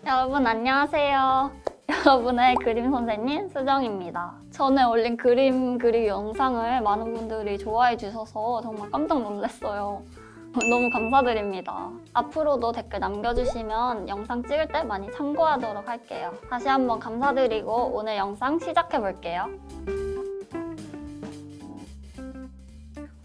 여러분 안녕하세요. 여러분의 그림 선생님 수정입니다. 전에 올린 그림 그리기 영상을 많은 분들이 좋아해 주셔서 정말 깜짝 놀랐어요. 너무 감사드립니다. 앞으로도 댓글 남겨주시면 영상 찍을 때 많이 참고하도록 할게요. 다시 한번 감사드리고 오늘 영상 시작해 볼게요.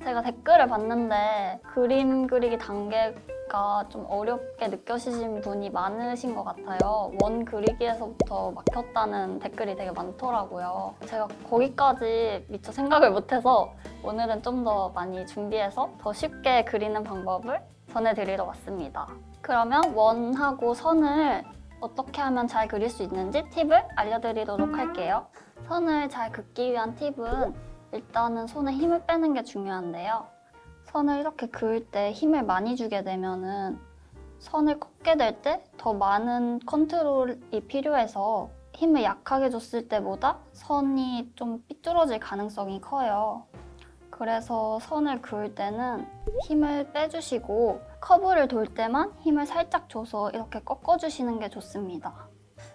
제가 댓글을 봤는데 그림 그리기 단계가 좀 어렵게 느껴지신 분이 많으신 것 같아요. 원 그리기에서부터 막혔다는 댓글이 되게 많더라고요. 제가 거기까지 미처 생각을 못해서 오늘은 좀 더 많이 준비해서 더 쉽게 그리는 방법을 전해드리러 왔습니다. 그러면 원하고 선을 어떻게 하면 잘 그릴 수 있는지 팁을 알려드리도록 할게요. 선을 잘 긋기 위한 팁은 일단은 손에 힘을 빼는 게 중요한데요. 선을 이렇게 그을 때 힘을 많이 주게 되면은 선을 꺾게 될 때 더 많은 컨트롤이 필요해서 힘을 약하게 줬을 때보다 선이 좀 삐뚤어질 가능성이 커요. 그래서 선을 그을 때는 힘을 빼주시고 커브를 돌 때만 힘을 살짝 줘서 이렇게 꺾어주시는 게 좋습니다.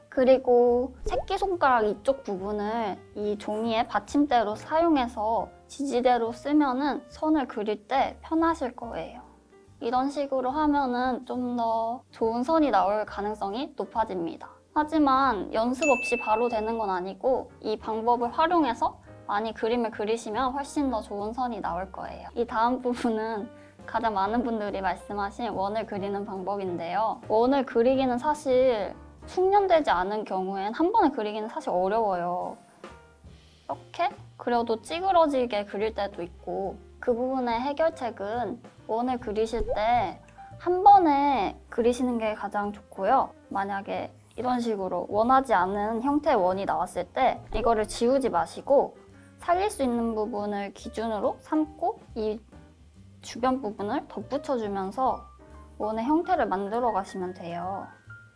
그리고 새끼손가락 이쪽 부분을 이 종이의 받침대로 사용해서 지지대로 쓰면은 선을 그릴 때 편하실 거예요. 이런 식으로 하면은 좀 더 좋은 선이 나올 가능성이 높아집니다. 하지만 연습 없이 바로 되는 건 아니고 이 방법을 활용해서 많이 그림을 그리시면 훨씬 더 좋은 선이 나올 거예요. 이 다음 부분은 가장 많은 분들이 말씀하신 원을 그리는 방법인데요. 원을 그리기는 사실 숙련되지 않은 경우엔 한 번에 그리기는 사실 어려워요. 이렇게 그려도 찌그러지게 그릴 때도 있고 그 부분의 해결책은 원을 그리실 때 한 번에 그리시는 게 가장 좋고요. 만약에 이런 식으로 원하지 않은 형태의 원이 나왔을 때 이거를 지우지 마시고 살릴 수 있는 부분을 기준으로 삼고 이 주변 부분을 덧붙여주면서 원의 형태를 만들어 가시면 돼요.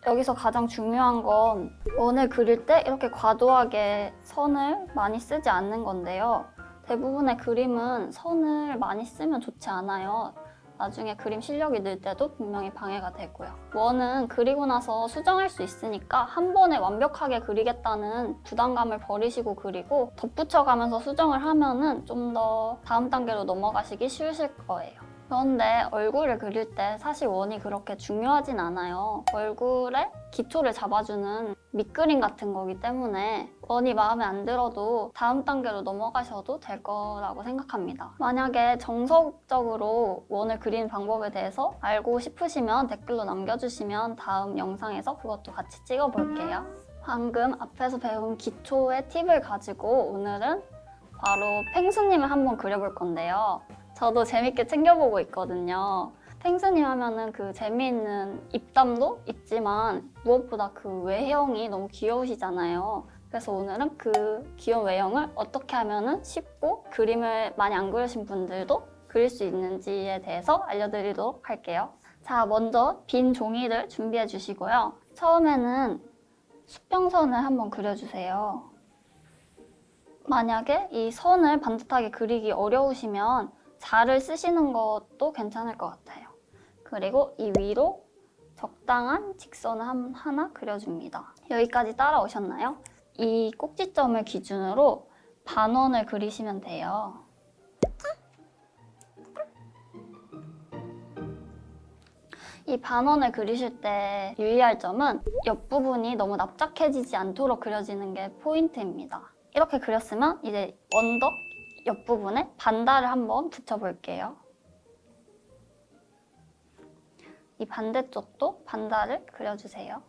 여기서 가장 중요한 건 원을 그릴 때 이렇게 과도하게 선을 많이 쓰지 않는 건데요. 대부분의 그림은 선을 많이 쓰면 좋지 않아요. 나중에 그림 실력이 늘 때도 분명히 방해가 되고요. 원은 그리고 나서 수정할 수 있으니까 한 번에 완벽하게 그리겠다는 부담감을 버리시고 그리고 덧붙여가면서 수정을 하면은 좀 더 다음 단계로 넘어가시기 쉬우실 거예요. 그런데 얼굴을 그릴 때 사실 원이 그렇게 중요하진 않아요. 얼굴에 기초를 잡아주는 밑그림 같은 거기 때문에 원이 마음에 안 들어도 다음 단계로 넘어가셔도 될 거라고 생각합니다. 만약에 정석적으로 원을 그리는 방법에 대해서 알고 싶으시면 댓글로 남겨주시면 다음 영상에서 그것도 같이 찍어볼게요. 방금 앞에서 배운 기초의 팁을 가지고 오늘은 바로 펭수님을 한번 그려볼 건데요. 저도 재밌게 챙겨보고 있거든요. 펭수님 하면은 그 재미있는 입담도 있지만 무엇보다 그 외형이 너무 귀여우시잖아요. 그래서 오늘은 그 귀여운 외형을 어떻게 하면은 쉽고 그림을 많이 안 그리신 분들도 그릴 수 있는지에 대해서 알려드리도록 할게요. 자, 먼저 빈 종이를 준비해 주시고요. 처음에는 수평선을 한번 그려주세요. 만약에 이 선을 반듯하게 그리기 어려우시면 자를 쓰시는 것도 괜찮을 것 같아요. 그리고 이 위로 적당한 직선을 하나 그려줍니다. 여기까지 따라오셨나요? 이 꼭지점을 기준으로 반원을 그리시면 돼요. 이 반원을 그리실 때 유의할 점은 옆부분이 너무 납작해지지 않도록 그려지는 게 포인트입니다. 이렇게 그렸으면 이제 언덕 옆부분에 반달을 한번 붙여볼게요. 이 반대쪽도 반달을 그려주세요.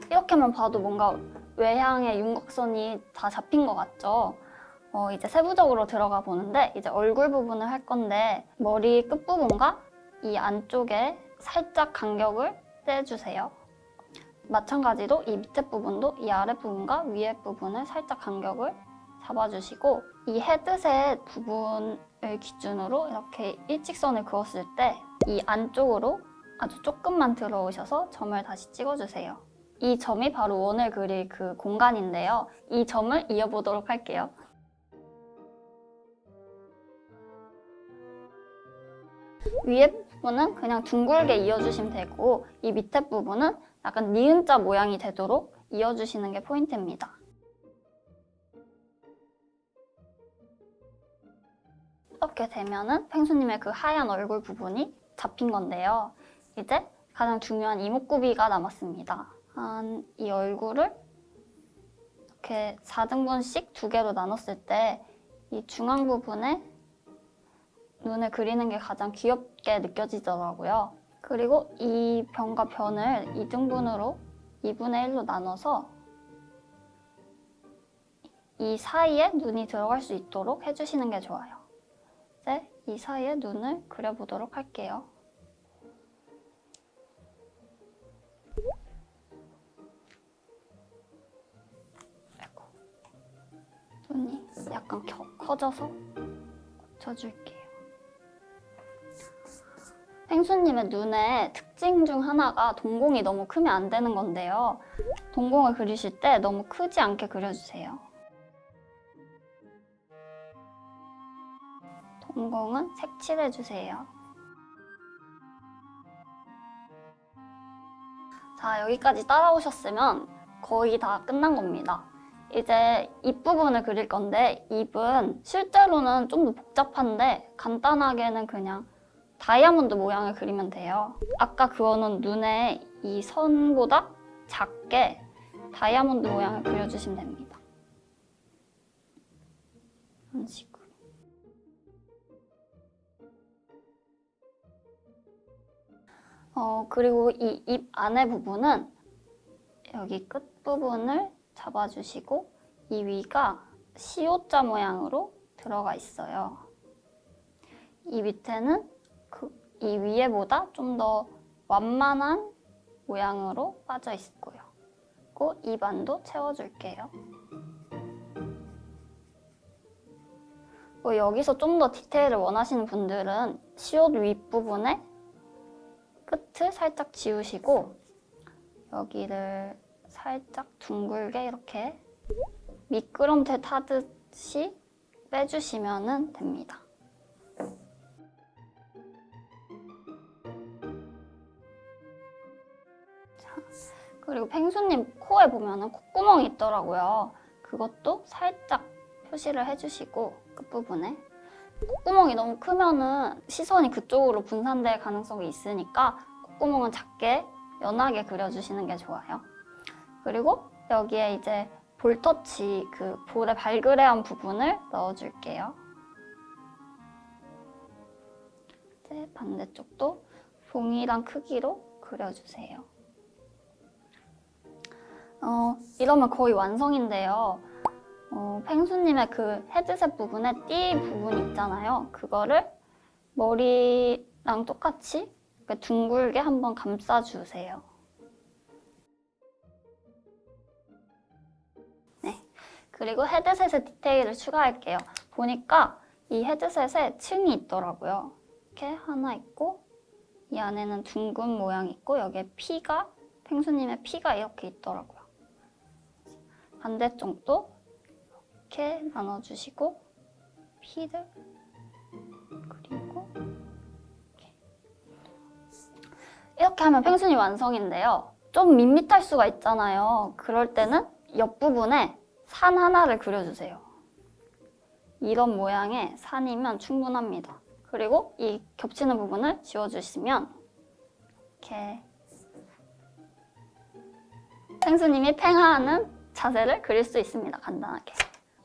이렇게만 봐도 뭔가 외향의 윤곽선이 다 잡힌 것 같죠? 이제 세부적으로 들어가 보는데 이제 얼굴 부분을 할 건데 머리 끝부분과 이 안쪽에 살짝 간격을 떼주세요. 마찬가지로 이 밑에 부분도 이 아랫 부분과 위에 부분을 살짝 간격을 잡아주시고 이 헤드셋 부분을 기준으로 이렇게 일직선을 그었을 때 이 안쪽으로 아주 조금만 들어오셔서 점을 다시 찍어주세요. 이 점이 바로 원을 그릴 그 공간인데요. 이 점을 이어보도록 할게요. 위에 부분은 그냥 둥글게 이어주시면 되고 이 밑에 부분은 약간 니은자 모양이 되도록 이어주시는 게 포인트입니다. 이렇게 되면은 펭수님의 그 하얀 얼굴 부분이 잡힌 건데요. 이제 가장 중요한 이목구비가 남았습니다. 이 얼굴을 이렇게 4등분씩 2개로 나눴을 때 이 중앙 부분에 눈을 그리는 게 가장 귀엽게 느껴지더라고요. 그리고 이 변과 변을 2등분으로 2분의 1로 나눠서 이 사이에 눈이 들어갈 수 있도록 해주시는 게 좋아요. 이제 이 사이에 눈을 그려보도록 할게요. 눈이 약간 커져서 고쳐줄게요. 펭수님의 눈의 특징 중 하나가 동공이 너무 크면 안 되는 건데요. 동공을 그리실 때 너무 크지 않게 그려주세요. 동공은 색칠해주세요. 자, 여기까지 따라오셨으면 거의 다 끝난 겁니다. 이제 입 부분을 그릴 건데 입은 실제로는 좀 더 복잡한데 간단하게는 그냥 다이아몬드 모양을 그리면 돼요. 아까 그어놓은 눈에 이 선보다 작게 다이아몬드 모양을 그려주시면 됩니다. 이런 식으로. 그리고 이 입 안에 부분은 여기 끝 부분을 잡아주시고 이 위가 시옷자 모양으로 들어가 있어요. 이 밑에는 이 위에보다 좀 더 완만한 모양으로 빠져 있고요. 그리고 입 안도 채워줄게요. 여기서 좀 더 디테일을 원하시는 분들은 시옷 윗부분에 끝을 살짝 지우시고 여기를 살짝 둥글게 이렇게 미끄럼틀 타듯이 빼주시면 됩니다. 자, 그리고 펭수님 코에 보면은 콧구멍이 있더라고요. 그것도 살짝 표시를 해주시고 끝부분에 콧구멍이 너무 크면은 시선이 그쪽으로 분산될 가능성이 있으니까 콧구멍은 작게 연하게 그려주시는 게 좋아요. 그리고 여기에 이제 볼터치, 그 볼의 발그레한 부분을 넣어줄게요. 이제 반대쪽도 동일한 크기로 그려주세요. 이러면 거의 완성인데요. 펭수님의 그 헤드셋 부분에 띠 부분 있잖아요. 그거를 머리랑 똑같이 둥글게 한번 감싸주세요. 네. 그리고 헤드셋에 디테일을 추가할게요. 보니까 이 헤드셋에 층이 있더라고요. 이렇게 하나 있고 이 안에는 둥근 모양이 있고 여기에 피가, 펭수님의 피가 이렇게 있더라고요. 반대쪽도 이렇게 나눠주시고 피를 그리고 이렇게 하면 펭수님 완성인데요. 좀 밋밋할 수가 있잖아요. 그럴 때는 옆부분에 산 하나를 그려주세요. 이런 모양의 산이면 충분합니다. 그리고 이 겹치는 부분을 지워주시면 이렇게 펭수님이 팽하는 자세를 그릴 수 있습니다. 간단하게.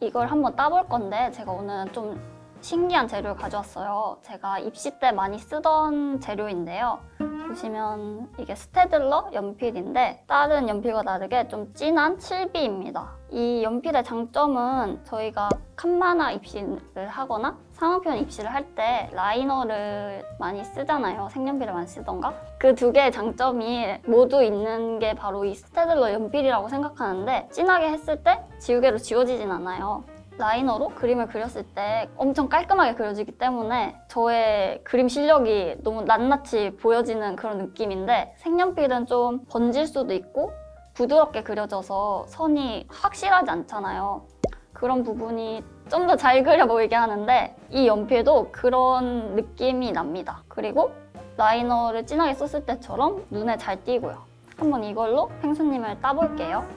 이걸 한번 따볼 건데 제가 오늘 좀 신기한 재료를 가져왔어요. 제가 입시 때 많이 쓰던 재료인데요. 보시면 이게 스테들러 연필인데 다른 연필과 다르게 좀 진한 7B입니다. 이 연필의 장점은 저희가 칸마나 입시를 하거나 상황표현 입시를 할 때 라이너를 많이 쓰잖아요. 색연필을 많이 쓰던가. 그 두 개의 장점이 모두 있는 게 바로 이 스테들러 연필이라고 생각하는데 진하게 했을 때 지우개로 지워지진 않아요. 라이너로 그림을 그렸을 때 엄청 깔끔하게 그려지기 때문에 저의 그림 실력이 너무 낱낱이 보여지는 그런 느낌인데 색연필은 좀 번질 수도 있고 부드럽게 그려져서 선이 확실하지 않잖아요. 그런 부분이 좀 더 잘 그려 보이게 하는데 이 연필도 그런 느낌이 납니다. 그리고 라이너를 진하게 썼을 때처럼 눈에 잘 띄고요. 한번 이걸로 펭수님을 따볼게요.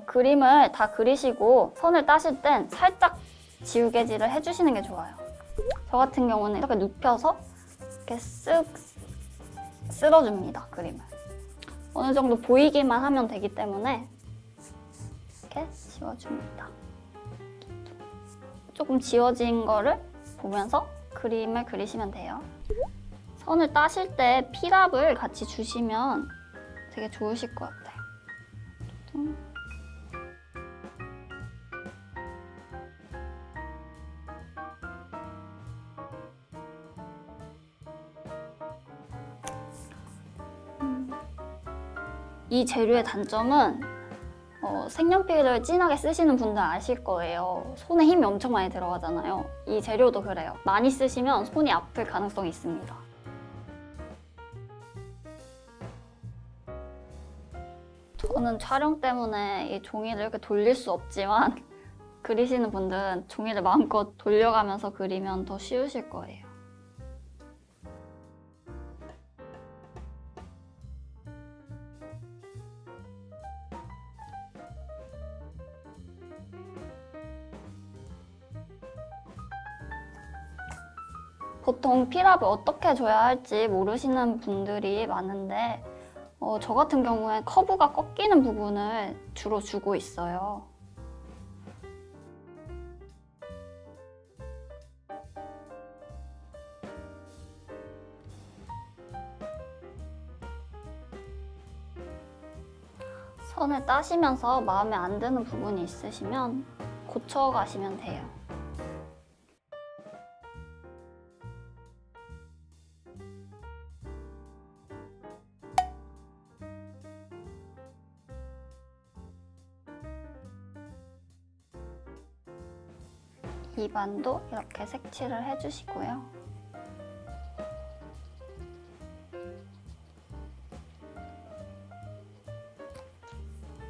그림을 다 그리시고 선을 따실 땐 살짝 지우개질을 해주시는 게 좋아요. 저 같은 경우는 이렇게 눕혀서 이렇게 쓱 쓸어줍니다, 그림을. 어느 정도 보이기만 하면 되기 때문에 이렇게 지워줍니다. 조금 지워진 거를 보면서 그림을 그리시면 돼요. 선을 따실 때 필압을 같이 주시면 되게 좋으실 것 같아요. 이 재료의 단점은 색연필을 진하게 쓰시는 분들 아실 거예요. 손에 힘이 엄청 많이 들어가잖아요. 이 재료도 그래요. 많이 쓰시면 손이 아플 가능성이 있습니다. 저는 촬영 때문에 이 종이를 이렇게 돌릴 수 없지만 그리시는 분들은 종이를 마음껏 돌려가면서 그리면 더 쉬우실 거예요. 보통 필압을 어떻게 줘야 할지 모르시는 분들이 많은데 저 같은 경우에 커브가 꺾이는 부분을 주로 주고 있어요. 선을 따시면서 마음에 안 드는 부분이 있으시면 고쳐가시면 돼요. 입안도 이렇게 색칠을 해주시고요.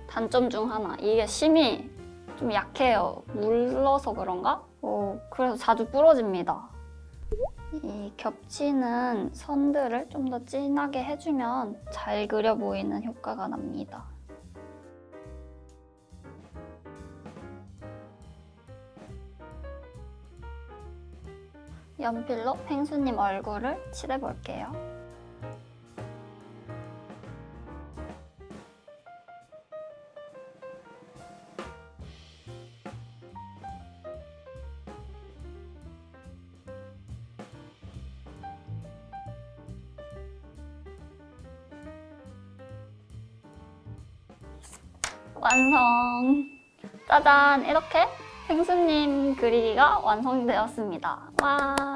단점 중 하나, 이게 심이 좀 약해요. 물러서 그런가? 그래서 자주 부러집니다. 이 겹치는 선들을 좀 더 진하게 해주면 잘 그려 보이는 효과가 납니다. 연필로 펭수님 얼굴을 칠해볼게요. 완성! 짜잔! 이렇게 펭수님 그리기가 완성되었습니다. 와!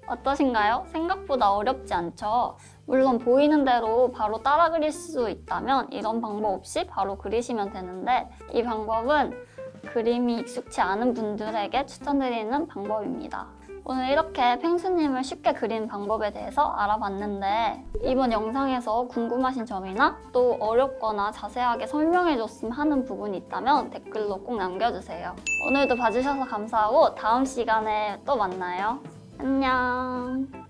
어떠신가요? 생각보다 어렵지 않죠? 물론 보이는 대로 바로 따라 그릴 수 있다면 이런 방법 없이 바로 그리시면 되는데 이 방법은 그림이 익숙치 않은 분들에게 추천드리는 방법입니다. 오늘 이렇게 펭수님을 쉽게 그리는 방법에 대해서 알아봤는데 이번 영상에서 궁금하신 점이나 또 어렵거나 자세하게 설명해줬으면 하는 부분이 있다면 댓글로 꼭 남겨주세요. 오늘도 봐주셔서 감사하고 다음 시간에 또 만나요. 안녕.